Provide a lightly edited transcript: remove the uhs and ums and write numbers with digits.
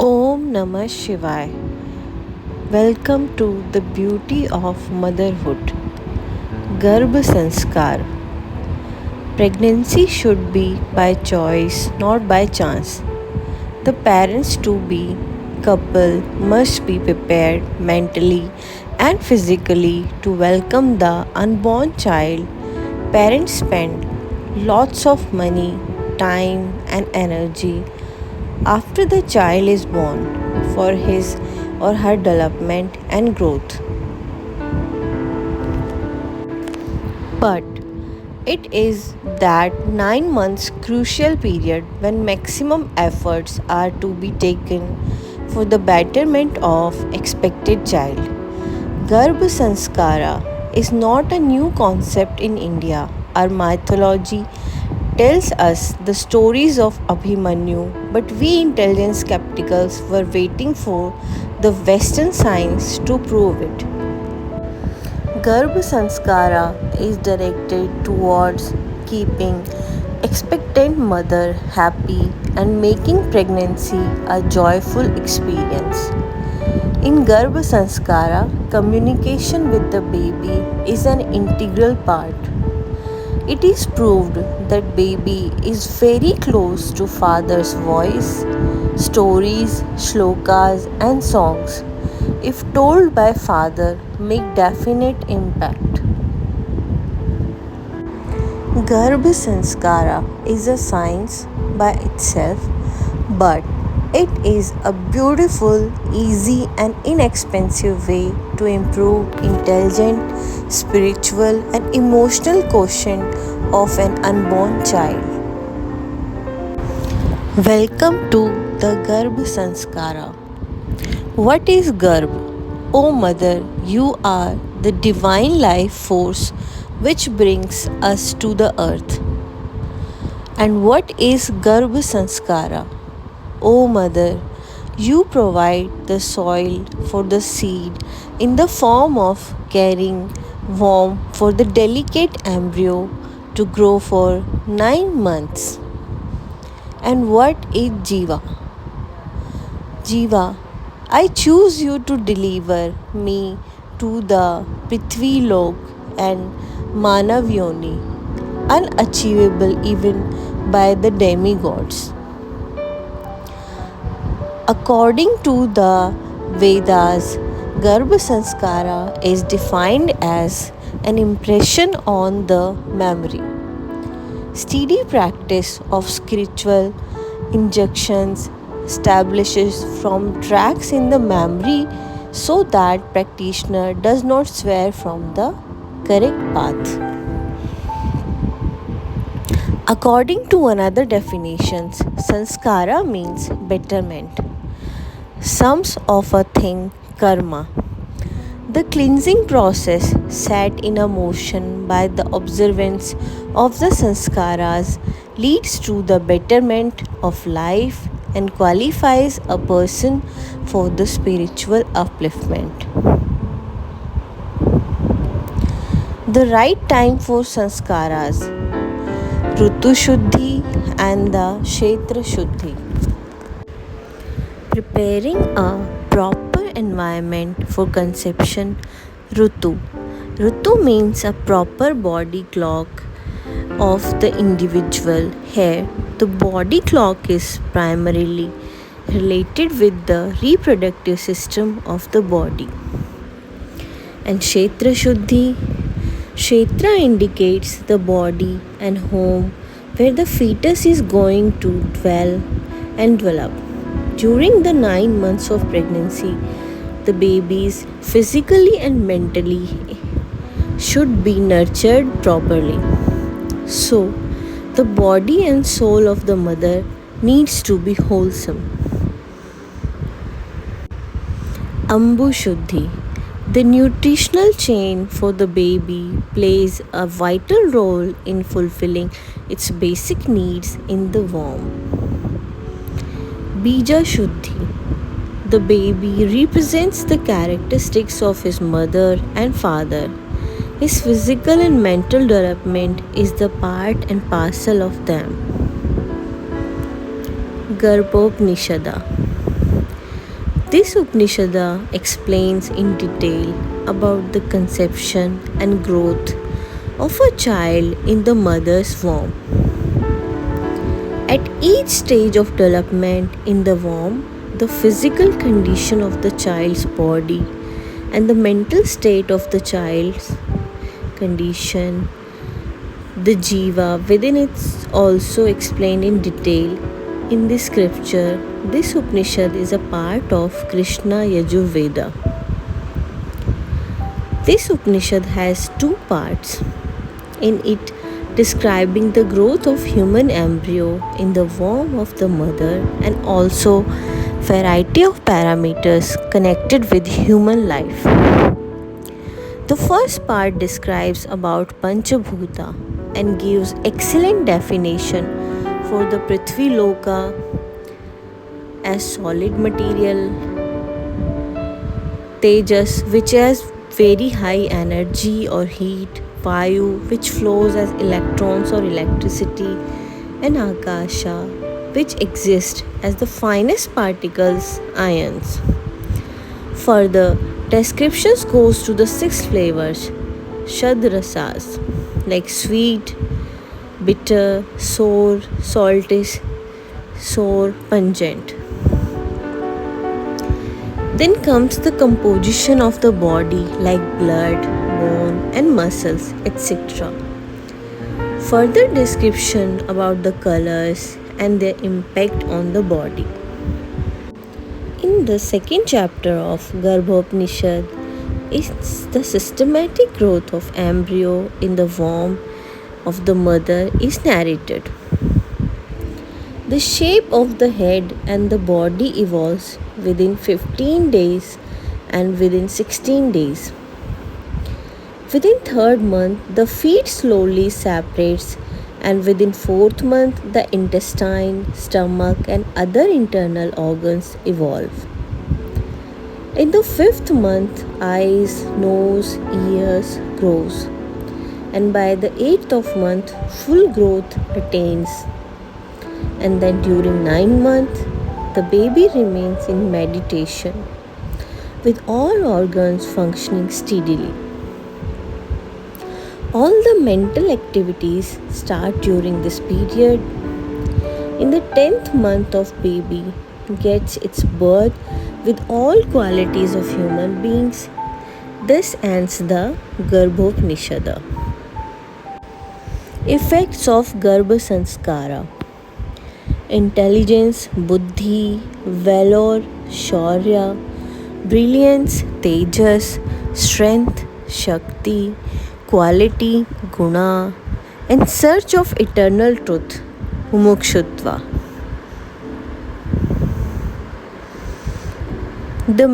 Om Namah Shivaya. Welcome to the beauty of motherhood. Garbh Sanskar. Pregnancy should be by choice, not by chance. The parents to be couple must be prepared mentally and physically to welcome the unborn child. Parents spend lots of money, time, and energy after the child is born for his or her development and growth. But it is that 9 months crucial period when maximum efforts are to be taken for the betterment of expected child. Garbh Sanskara is not a new concept in India. Our mythology tells us the stories of Abhimanyu, but we intelligent skepticals were waiting for the Western science to prove it. Garbh Sanskara is directed towards keeping expectant mother happy and making pregnancy a joyful experience. In Garbh Sanskara, communication with the baby is an integral part. It is proved that baby is very close to father's voice, stories, shlokas and songs, if told by father, make definite impact. Garbh Sanskara is a science by itself, but it is a beautiful, easy, and inexpensive way to improve intelligent, spiritual, and emotional quotient of an unborn child. Welcome to the Garbh Sanskara. What is Garbh? O Mother, you are the divine life force which brings us to the earth. And what is Garbh Sanskara? O Mother, you provide the soil for the seed in the form of caring womb for the delicate embryo to grow for 9 months. And what is Jiva? Jiva, I choose you to deliver me to the Prithvi Lok and Manav Yoni, unachievable even by the demigods. According to the Vedas, Garbh Sanskara is defined as an impression on the memory. Steady practice of spiritual injections establishes from tracks in the memory so that practitioner does not swear from the correct path. According to another definitions, sanskara means betterment. Sums of a thing, karma. The cleansing process set in a motion by the observance of the sanskaras leads to the betterment of life and qualifies a person for the spiritual upliftment. The right time for sanskaras, Rutu Shuddhi and the Kshetra Shuddhi. Preparing a proper environment for conception, Rutu. Rutu means a proper body clock of the individual. Here, the body clock is primarily related with the reproductive system of the body. And Kshetra Shuddhi. Kshetra indicates the body and home where the fetus is going to dwell and develop. During the 9 months of pregnancy, the babies physically and mentally should be nurtured properly. So, the body and soul of the mother needs to be wholesome. Ambu Shuddhi. The nutritional chain for the baby plays a vital role in fulfilling its basic needs in the womb. Bija Shuddhi. The baby represents the characteristics of his mother and father. His physical and mental development is the part and parcel of them. Garbhopanishada. This Upanishad explains in detail about the conception and growth of a child in the mother's womb. At each stage of development in the womb, the physical condition of the child's body and the mental state of the child's condition, the jiva within it's also explained in detail in this scripture. This Upanishad is a part of Krishna Yajurveda. This Upanishad has two parts. In it, describing the growth of human embryo in the womb of the mother and also variety of parameters connected with human life. The first part describes about Panchabhuta and gives excellent definition for the Prithvi Loka as solid material, Tejas which has very high energy or heat, Vayu which flows as electrons or electricity, and Akasha which exists as the finest particles, ions. Further, descriptions goes to the six flavors, Shadrasas, like sweet, bitter, sour, saltish, sour, pungent. Then comes the composition of the body like blood, bone and muscles, etc. Further description about the colors and their impact on the body. In the second chapter of Garbhopanishad is the systematic growth of embryo in the womb of the mother is narrated. The shape of the head and the body evolves within 15 days and within 16 days. Within third month, the feet slowly separates and within fourth month, the intestine, stomach and other internal organs evolve. In the fifth month, eyes, nose, ears grows and by the 8th of month, full growth attains. And then during 9 months, the baby remains in meditation with all organs functioning steadily. All the mental activities start during this period. In the 10th month of baby gets its birth with all qualities of human beings. This ends the Garbhopanishad. Effects of Garbha Sanskara: intelligence, buddhi, valor, shaurya, brilliance, tejas, strength, shakti, quality, guna, and search of eternal truth, mumukshutva. The